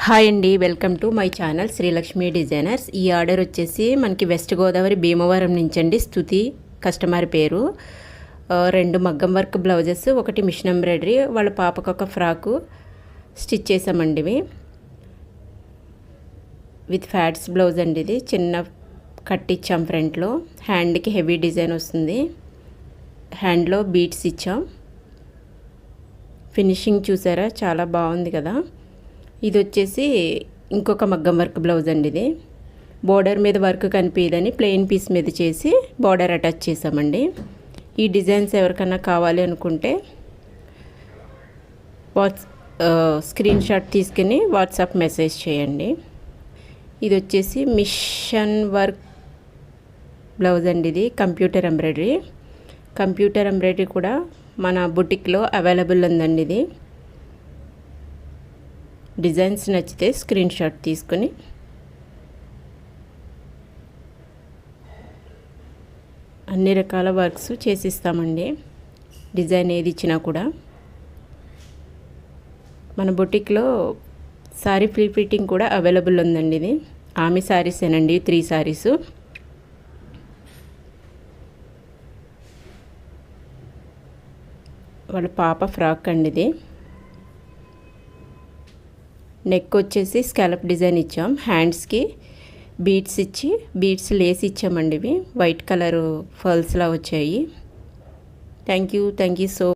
Hi అండి, welcome to my channel Srilakshmi designers. ఈ order వచ్చేసి మనకి వెస్ట్ గోదావరి భీమవరం నుంచి అండి. స్తుతి కస్టమర్ పేరు. 2 మగ్గం వర్క్ బ్లౌజెస్, ఒకటి మిషన్ ఎంబ్రాయిడరీ, వాళ్ళ పాపకు ఒక ఫ్రాకు స్టిచ్ చేసామండి. ఇవి విత్ ఫ్యాట్స్ బ్లౌజ్ అండి. ఇది చిన్న కట్ ఇచ్చాం ఫ్రంట్లో. హ్యాండ్కి హెవీ డిజైన్ వస్తుంది. హ్యాండ్లో బీట్స్ ఇచ్చాం. ఫినిషింగ్ చూసారా, చాలా బాగుంది కదా. ఇది వచ్చేసి ఇంకొక మగ్గం వర్క్ బ్లౌజ్ అండి. ఇది బోర్డర్ మీద వర్క్ కనిపించదని ప్లెయిన్ పీస్ మీద చేసి బోర్డర్ అటాచ్ చేసామండి. ఈ డిజైన్స్ ఎవరికన్నా కావాలి అనుకుంటే స్క్రీన్ షాట్ తీసుకుని వాట్సాప్ మెసేజ్ చేయండి. ఇది వచ్చేసి మిషన్ వర్క్ బ్లౌజ్ అండి. ఇది కంప్యూటర్ ఎంబ్రాయిడరీ కూడా మన బుటిక్లో అవైలబుల్ ఉందండి. ఇది డిజైన్స్ నచ్చితే స్క్రీన్ షాట్ తీసుకొని అన్ని రకాల వర్క్స్ చేసిస్తామండి. డిజైన్ ఏది ఇచ్చినా కూడా మన బొటిక్లో సారీ ఫ్రీ ఫిట్టింగ్ కూడా అవైలబుల్ ఉందండి. ఇది ఆమె శారీస్ ఏనండి, 3 శారీస్. వాళ్ళ పాప ఫ్రాక్ అండి. ఇది నెక్ వచ్చేసి స్కాలప్ డిజైన్ ఇచ్చాం. హ్యాండ్స్కి బీడ్స్ లేస్ ఇచ్చామండి. ఇవి వైట్ కలర్ ఫర్ల్స్లా వచ్చాయి. Thank you so